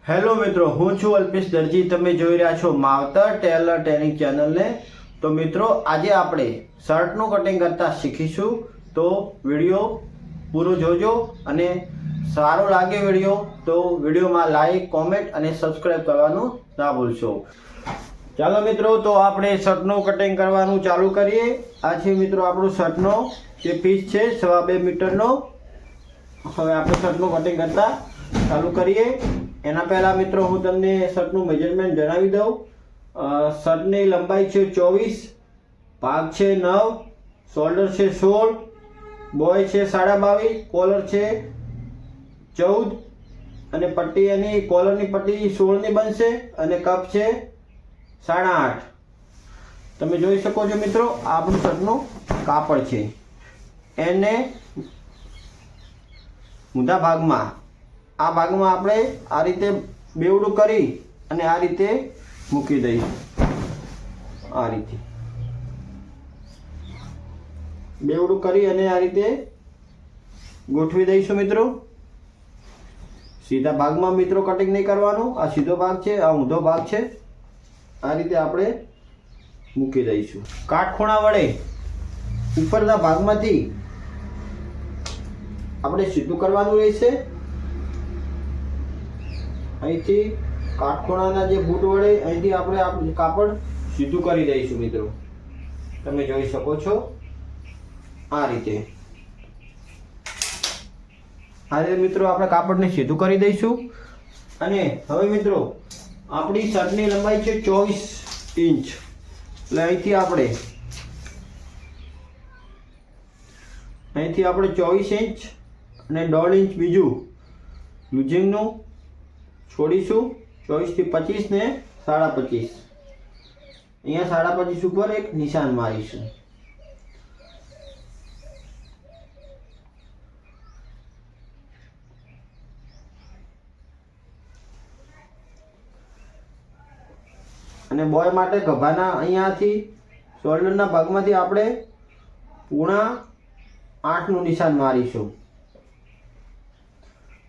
Hello મિત્રો, હું છું અલ્પેશ દરજી. તમે જોઈ રહ્યા છો માવતર ટેલર ટ્રેનિંગ ચેનલને. તો મિત્રો, આજે આપણે શર્ટનું કટિંગ કરતા શીખીશું. તો વિડીયો પૂરો જોજો અને સારો લાગે વિડીયો તો વિડીયોમાં લાઈક, કોમેન્ટ અને સબસ્ક્રાઈબ કરવાનું ના ભૂલશો. ચાલો મિત્રો, તો આપણે શર્ટનું કટિંગ કરવાનું ચાલુ કરીએ. આ છે મિત્રો આપણું શર્ટનો જે પીસ છે 2.5 મીટરનો. હવે આપણે શર્ટનું કટિંગ કરતા ચાલુ કરીએ. એના પહેલાં મિત્રો હું તમને શર્ટનું મેજરમેન્ટ જણાવી દઉં. શર્ટની લંબાઈ છે 24, ભાગ છે 9, શોલ્ડર છે 16, બોય છે 22.5, કોલર છે 14 અને પટ્ટી એની કોલરની પટ્ટી 16ની બનશે અને કપ છે 8.5. તમે જોઈ શકો છો મિત્રો, આ આપણું શર્ટનું કાપડ છે. એને ઊંધા ભાગમાં આ ભાગમાં આપણે આ રીતે બેવડું કરી અને આ રીતે મૂકી દઈશું. આ રીતે બેવડું કરી અને આ રીતે ગોઠવી દઈશું મિત્રો. સીધા ભાગમાં મિત્રો કટિંગ નહીં કરવાનું. આ સીધો ભાગ છે, આ ઊંધો ભાગ છે. આ રીતે આપણે મૂકી દઈશું. કાટખૂણા વડે ઉપરના ભાગમાંથી આપણે સીધું કરવાનું રહેશે. અહીંથી કાટખૂણાના જે બૂટ વડે અહીંથી આપણે કાપડ સીધું કરી દઈશું મિત્રો. તમે જોઈ શકો છો આ રીતે. આ રીતે મિત્રો આપણે કાપડને સીધું કરી દઈશું. અને હવે મિત્રો આપણી શર્ટની લંબાઈ છે 24 ઇંચ. એટલે અહીંથી આપણે 24 ઇંચ અને 1.5 ઇંચ બીજું લૂઝિંગનું છોડીશું. 24 થી 25 ને 25.5. અહીંયા 25.5 ઉપર એક નિશાન મારીશું. અને બોય માટે ગભાના અહીંયાથી શોલ્ડરના ભાગમાંથી આપણે 8.5 નું નિશાન મારીશું.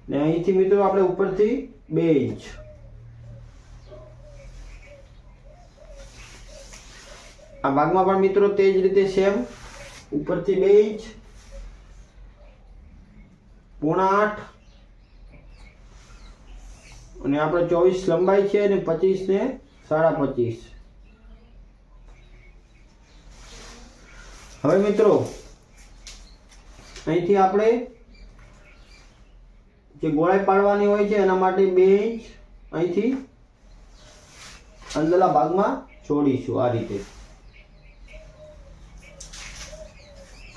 ને અહીંથી મિત્રો આપણે ઉપરથી 2 ઇંચ. આ ભાગમાં પણ મિત્રો તે જ રીતે સેમ ઉપરથી 2 ઇંચ, 8.5 અને આપણે 24 લંબાઈ છે અને 25 ને 25.5. હવે મિત્રો અહીંથી આપણે જે ગોળાઈ પાડવાની હોય છે એના માટે 2 ઇંચ અહીંથી અંદરના ભાગમાં છોડીશું આ રીતે.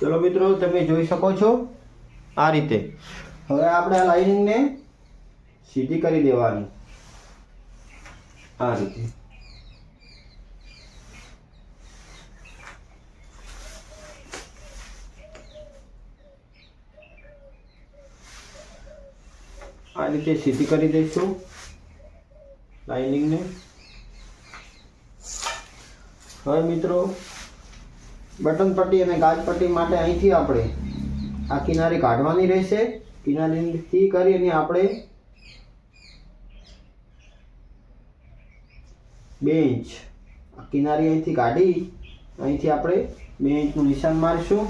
ચલો મિત્રો, તમે જોઈ શકો છો આ રીતે. હવે આપણે આ લાઇનિંગને સીધી કરી દેવાની આ રીતે. આ રીતે સીધી કરી દઈશું લાઇનિંગને. હવે મિત્રો બટન પટ્ટી અને ગાજ પટ્ટી માટે અહીંથી આપણે આ કિનારી કાઢવાની રહેશે. કિનારીથી કરી અને આપણે 2 ઇંચ આ કિનારી અહીંથી કાઢી અહીંથી આપણે 2 ઇંચનું નિશાન મારીશું.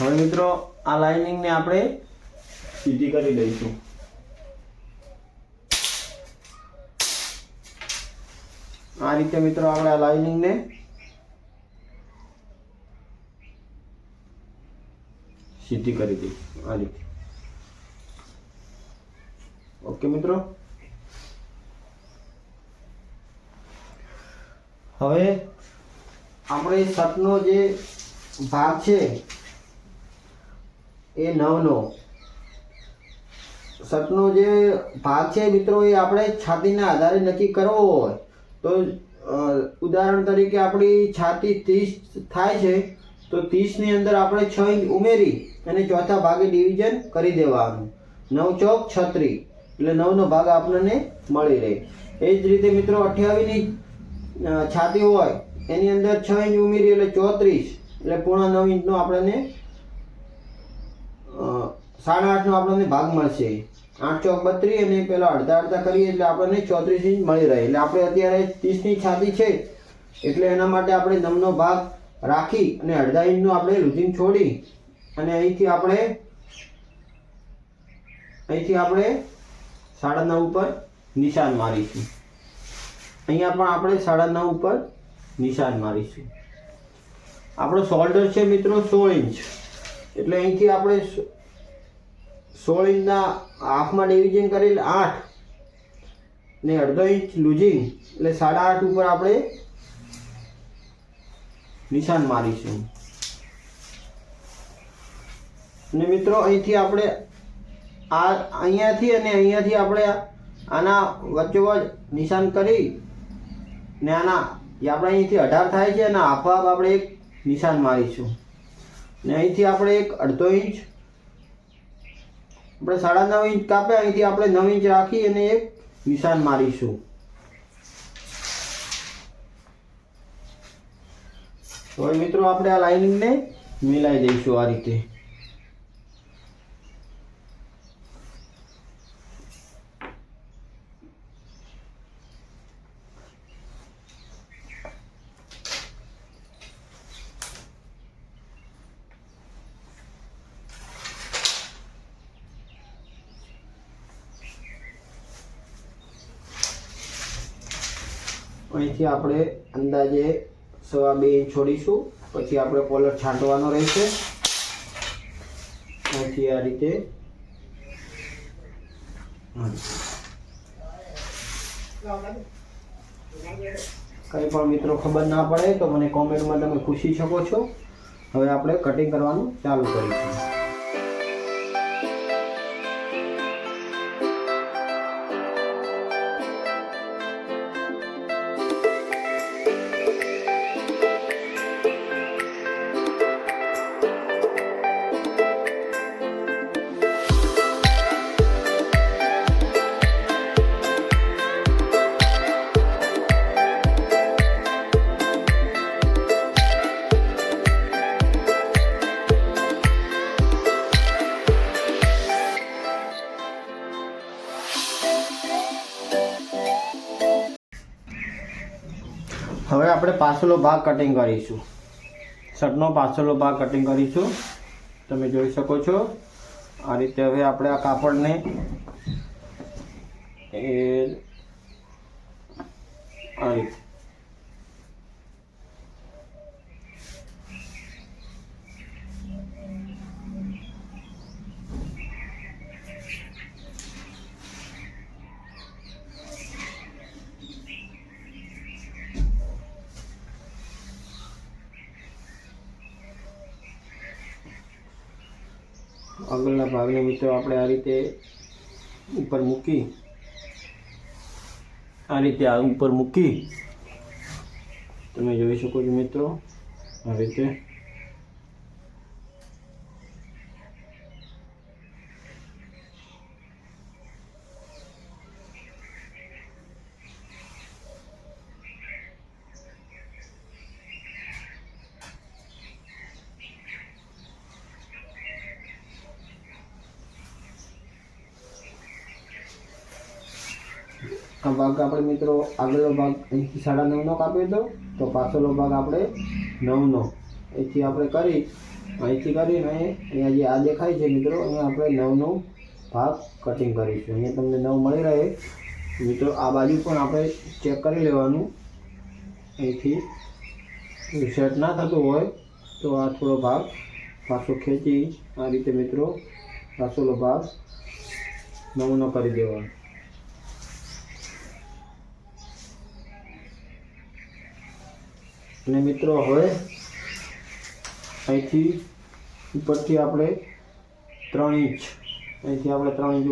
હવે મિત્રો આ લાઇનિંગને આપણે સીધી કરી દઈશું. આ રીતે મિત્રો આપણે આ લાઇનિંગને સીધી કરી દઈશું આ રીતે. ઓકે મિત્રો, હવે આપણે શર્ટનો જે ભાગ છે એ 9 નો શર્ટનો જે ભાગ છે મિત્રો એ આપણે છાતીના આધારે નક્કી કરવો હોય તો ઉદાહરણ તરીકે આપણી છાતી 30 થાય છે તો 30 ની અંદર આપણે 6 ઇંચ ઉમેરી અને ચોથા ભાગે ડિવિઝન કરી દેવાનું. 9 ચોક 36 એટલે 9 નો ભાગ આપણને મળી રહે. એ જ રીતે મિત્રો 28 ની છાતી હોય એની અંદર 6 ઇંચ ઉમેરી એટલે 34, એટલે 9.5 ઇંચનો આપણને 8.5નો આપણને ભાગ મળશે. 8 ચોક 32 અને પેલા અડધા કરીએ એટલે આપણને 34 ઇંચ મળી રહે. એટલે આપણે અત્યારે 30ની છાતી છે એટલે એના માટે આપણે 9નો ભાગ રાખી અને અડધા ઇંચનું આપણે લૂઝિંગ છોડી અને અહીંથી આપણે 9.5 ઉપર નિશાન મારીશું. અહીંયા પણ આપણે 9.5 ઉપર નિશાન મારીશું. આપણો શોલ્ડર છે મિત્રો 16 ઇંચ, એટલે અહીંથી આપણે 16 ઇંચના હાફમાં ડિવિઝન કરેલ 8 ને અડધો ઇંચ લૂઝિંગ એટલે 8.5 ઉપર આપણે નિશાન મારીશું. અને મિત્રો અહીંથી આપણે અહીંયાથી અને અહીંયાથી આપણે આના વચ્ચોવચ નિશાન કરી ને આના જે આપણે અહીંથી 18 થાય છે અને હાફ આપણે એક નિશાન મારીશું. ને અહીંથી આપણે એક અડધો ઇંચ આપણે 9.5 ઇંચ કાપે અહીંથી આપણે 9 ઇંચ રાખી અને એક નિશાન મારીશું. હવે મિત્રો આપણે આ લાઇનિંગને મિલાઈ દઈશું આ રીતે. અહીંથી આપણે અંદાજે 2.25 ઇંચ છોડીશું. પછી આપણે કોલર છાંટવાનો રહેશે. અહીંથી આ રીતે કંઈ પણ મિત્રો ખબર ના પડે તો મને કોમેન્ટમાં તમે પૂછી શકો છો. હવે આપણે કટિંગ કરવાનું ચાલુ કરીશું. હવે આપણે પાછલો ભાગ કટિંગ કરીશું. શર્ટનો પાછલો ભાગ કટિંગ કરીશું. તમે જોઈ શકો છો આ રીતે. હવે આપણે આ કાપડને આ રીતે આગળના ભાગને મિત્રો આપણે આ રીતે ઉપર મૂકી તમે જોઈ શકો છો મિત્રો આ રીતે. આ ભાગ આપણે મિત્રો આગળનો ભાગ અહીંથી 9.5નો કાપ્યો હતો, તો પાછળનો ભાગ આપણે 9નો અહીંથી આપણે અહીંથી કરીને અહીંયા જે આ દેખાય છે મિત્રો, અહીંયા આપણે 9નો ભાગ કટિંગ કરીશું. અહીંયા તમને 9 મળી રહે મિત્રો. આ બાજુ પણ આપણે ચેક કરી લેવાનું. અહીંથી સેટ ના થતું હોય તો આ થોડો ભાગ પાછો ખેંચી આ રીતે મિત્રો પાછળનો ભાગ 9નો કરી દેવાનો. અને મિત્રો હવે અહીંથી ઉપરથી આપણે 3 ઇંચ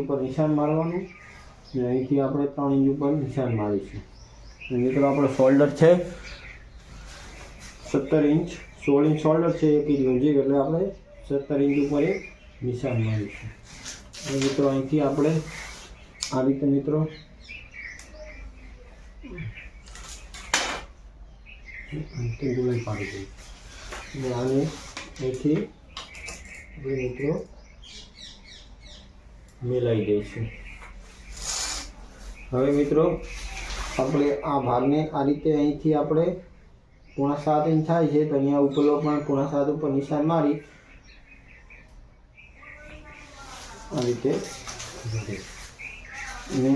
ઉપર નિશાન મારવાનું અને અહીંથી આપણે 3 ઇંચ ઉપર નિશાન મારીશું. અને મિત્રો આપણો શોલ્ડર છે 17 ઇંચ, 16 ઇંચ શોલ્ડર છે, 1 ઇંચ લૂઝિંગ એટલે આપણે 17 ઇંચ ઉપર એક નિશાન મારીશું. અને મિત્રો અહીંથી આપણે આ રીતે મિત્રો ગોળાઈ પાડી દઈશું અને આને અહીંથી આપણે મિત્રો મેલાઈ દઈશું. હવે મિત્રો આપણે આ ભાગને આ રીતે અહીંથી આપણે 7.5 ઇંચ થાય છે તો અહીંયા ઉપરનો પણ 7.5 ઉપર નિશાન મારી આ રીતે અને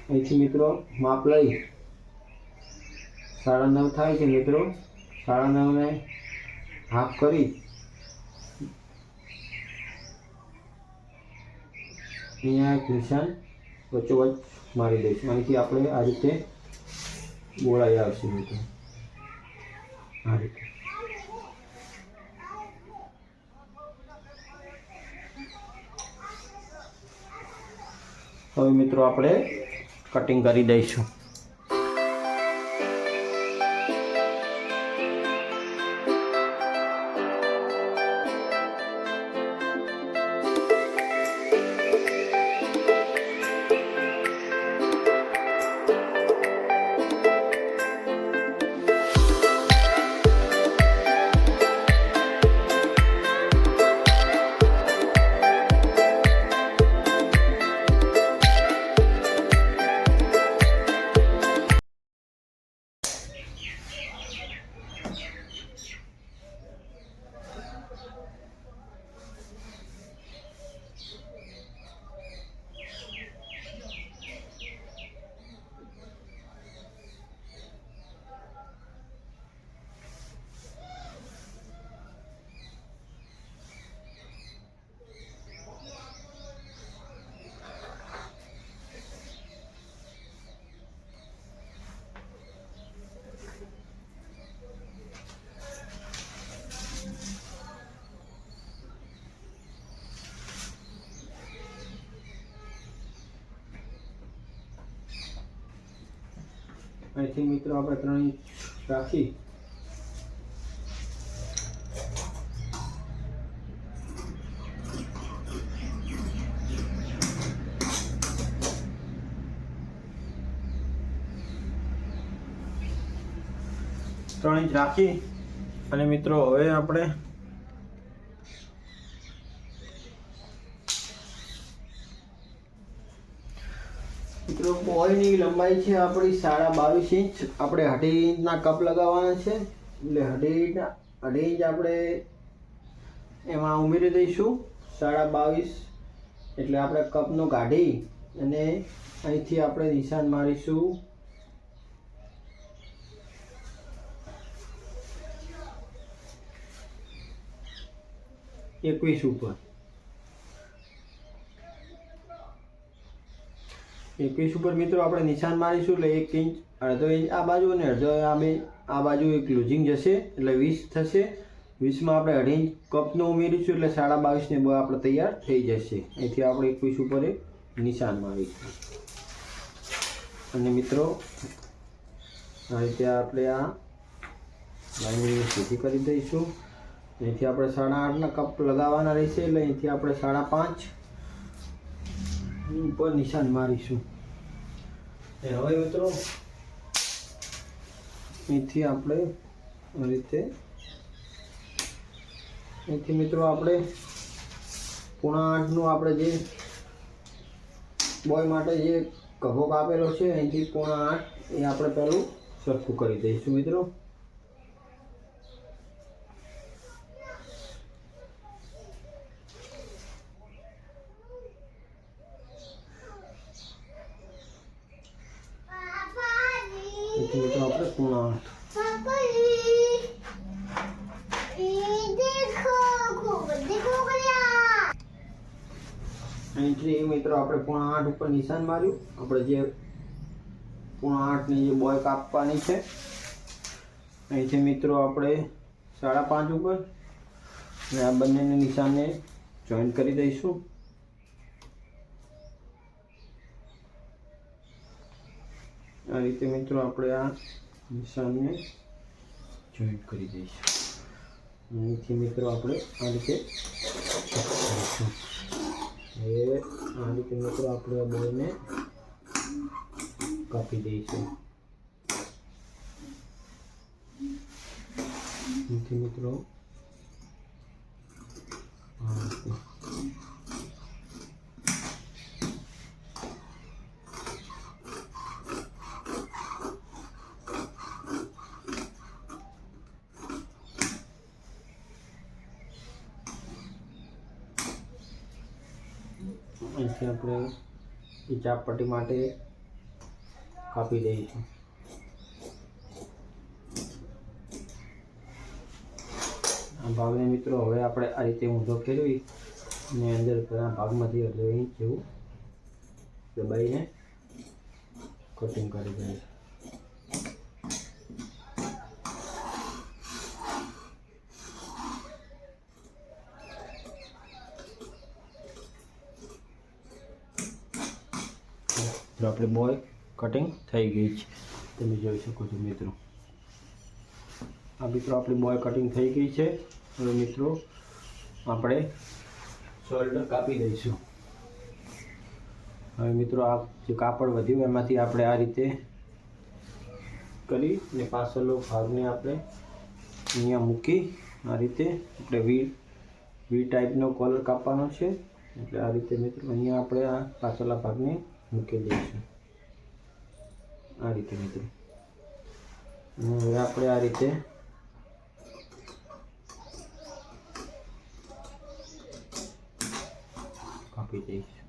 અહીંથી મિત્રો માપ લઈ 9.5 થાય છે મિત્રો. 9.5 ને હાફ કરી અહીંયા એક નિશાન વચ્ચોવચ્ચ મારી દઈશું. અહીંથી આપણે આ રીતે ગોળાઈ આવશે મિત્રો આ રીતે. હવે મિત્રો આપણે કટિંગ કરી દઈશું. અહીંથી મિત્રો આપણે 3 ઇંચ રાખી અને મિત્રો હવે આપણે મિત્રો બોયની લંબાઈ છે આપણી 22.5 ઇંચ. આપણે 2.5 ઇંચના કપ લગાવવાના છે એટલે 2.5 ઇંચ આપણે એમાં ઉમેરી દઈશું. 22.5 એટલે આપણે કપનો કાઢી અને અહીંથી આપણે નિશાન મારીશું 21 ઉપર. 21 ઉપર મિત્રો આપણે નિશાન મારીશું એટલે 1 ઇંચ, અડધો ઇંચ આ બાજુ અને અડધો આ બાજુ એક લૂઝિંગ જશે એટલે 20 થશે. 20માં આપણે 2.5 ઇંચ કપનો ઉમેરીશું એટલે 22.5 ને આપણે તૈયાર થઈ જશે. અહીંથી આપણે 21 ઉપર એક નિશાન મારીશું અને મિત્રો આ રીતે આપણે આ લાઈનને સીધી કરી દઈશું. અહીંથી આપણે 8.5ના કપ લગાવવાના રહેશે એટલે અહીંથી આપણે 5.5 ઉપર નિશાન મારીશું. હવે મિત્રો અહીંથી આપણે આ રીતે અહીંથી મિત્રો આપણે 8.5નું આપણે જે બોય માટે જે કભો કાપેલો છે અહીંથી 8.5 એ આપણે પહેલું સરખું કરી દઈશું મિત્રો. મિત્રો આપણે 8.5 અહીંથી મિત્રો આપણે 8.5 ઉપર નિશાન માર્યું. આપણે જે 8.5ની જે બોય કાપવાની છે અહીંથી મિત્રો આપણે 5.5 ઉપર અને આ બંનેને નિશાનને જોઈન્ટ કરી દઈશું. આ રીતે મિત્રો આપણે આ નિશાનને જોઈન્ટ કરી દઈશું. અહીંથી મિત્રો આપણે આ રીતે મિત્રો આપણે આ બોયને કાપી દઈશું. અહીંથી મિત્રો અહીંથી આપણે એ ચાપ પટ્ટી માટે કાપી દઈશું. આ ભાગને મિત્રો હવે આપણે આ રીતે ઊંધો ફેરવી અને અંદર ઘણા ભાગમાંથી અડધો ઇંચ જેવું દબાઈને કટિંગ કરી દઈશું. તો આપણે બોય કટિંગ થઈ ગઈ છે, તમે જોઈ શકો છો મિત્રો. આ મિત્રો આપણી બોય કટિંગ થઈ ગઈ છે. હવે મિત્રો આપણે શોલ્ડર કાપી દઈશું. હવે મિત્રો આ જે કાપડ વધ્યું એમાંથી આપણે આ રીતે કરી અને પાછળનો ભાગને આપણે અહીંયા મૂકી આ રીતે આપણે વી ટાઈપનો કોલર કાપવાનો છે. એટલે આ રીતે મિત્રો અહીંયા આપણે આ પાછળના ભાગને મૂકી દઈશું આ રીતે મિત્રો. અને હવે આપણે આ રીતે કાપી દઈશું.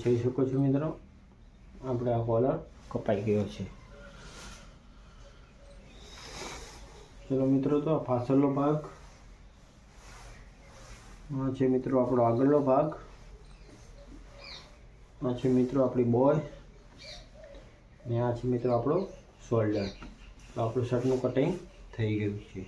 જોઈ શકો છો મિત્રો, આપણે આ કોલર કપાઈ ગયો છે. ચલો મિત્રો, તો આ પાછળનો ભાગ આ છે મિત્રો આપણો આગળનો ભાગ. આ છે મિત્રો આપણી બોય અને આ છે મિત્રો આપણો શોલ્ડર. તો આપણું શર્ટનું કટિંગ થઈ ગયું છે.